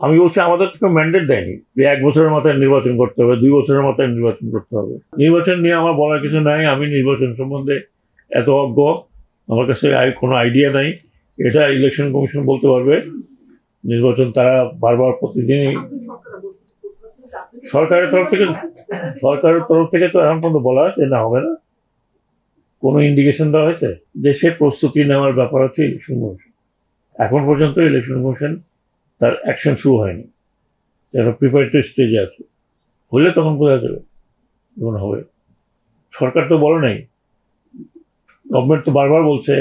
আমি বলছি আমাদের তো ম্যান্ডেট দেয়নি যে 1 বছরের মাথায় নির্বাচন করতে হবে, 2 বছরের মাথায় নির্বাচন করতে হবে। নির্বাচন নিয়ে আমার বলার কিছু নাই। আমি নির্বাচন সম্বন্ধে এত অজ্ঞ, আমার কাছে কোনো আইডিয়া নাই। এটা ইলেকশন কমিশন বলতে পারবে। নির্বাচন তারা বারবার প্রতিদিনই সরকারের তরফ থেকে তো এখন পর্যন্ত বলা হয়েছে না হবে না, কোনো ইন্ডিকেশন দেওয়া হয়েছে। দেশের প্রস্তুতি নেওয়ার ব্যাপার হচ্ছে ইলেকশন কমিশন। এখন পর্যন্ত ইলেকশন কমিশন তার অ্যাকশন শুরু হয়নি, যেন প্রিপারেটরি স্টেজে আছে। হলে তখন বোঝা যাবে যখন হবে। সরকার তো বলে নাই, গভর্নমেন্ট তো বারবার বলছে,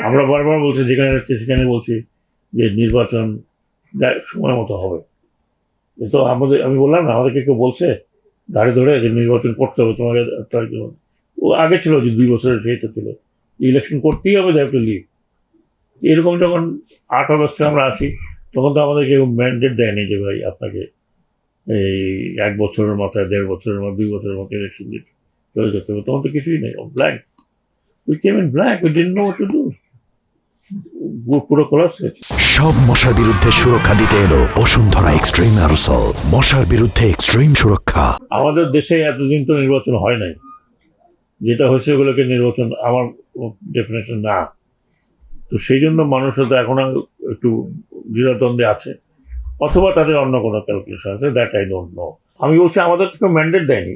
আমরা বারবার বলছি, যেখানে যাচ্ছে সেখানে বলছি যে নির্বাচন সময় মতো হবে। তো আমি বললাম না, আমাদেরকে কেউ বলছে গাড়ি ধরে যে নির্বাচন করতে হবে তোমাকে। ও আগে ছিল যে 2 বছরের সেটা ছিল, ইলেকশন করতেই হবে, দ্যাট টু লিভ। এরকম যখন 8 আগস্টে আমরা আসি, তখন তো আমাদের কেউ ম্যান্ডেট দেয়নি যে ভাই আপনাকে এই 1 বছরের মাথায়, 1.5 বছরের মাথায়, 2 বছরের মাথায় ইলেকশন দিতে চলে যেতে হবে। তখন তো কিছুই নেই, blank. We came in blank, we didn't know what to do. পুরো কোলাপস হয়েছে। সব মশার বিরুদ্ধে সুরক্ষা দিতে এলো বসুন্ধরা এক্সট্রিম অ্যারোসল। মশার বিরুদ্ধে এক্সট্রিম সুরক্ষা। আমাদের দেশে এতদিন তো নির্বাচন হয় নাই, যেটা হয়েছে ওগুলোকে নির্বাচন আমার ডেফিনেশন না। তো সেই জন্য মানুষ হয়তো এখন একটু দ্বিধাদ্বন্দ্বে আছে, অথবা তাদের অন্য কোনো ক্যালকুলেশন আছে, দ্যাট আই ডোন্ট নো। আমি বলছি আমাদের তো ম্যান্ডেট দেয়নি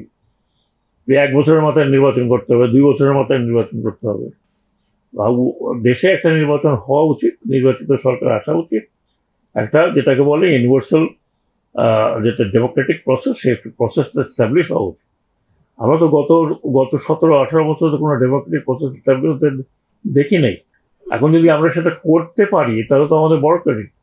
যে 1 বছরের মাথায় নির্বাচন করতে হবে, 2 বছরের মাথায় নির্বাচন করতে হবে। দেশে একটা নির্বাচন হওয়া উচিত, নির্বাচিত সরকার আসা উচিত, একটা যেটাকে বলে ইউনিভার্সাল, যেটা ডেমোক্রেটিক প্রসেস, সেই প্রসেসটা এস্টাবলিশ হওয়া উচিত। আমরা তো গত 17-18 বছর তো কোনো ডেমোক্রেটিক প্রসেস এস্টাবলিশ দেখি নাই। এখন যদি আমরা সেটা করতে পারি তাহলে তো আমাদের বড় ক্রেডিট।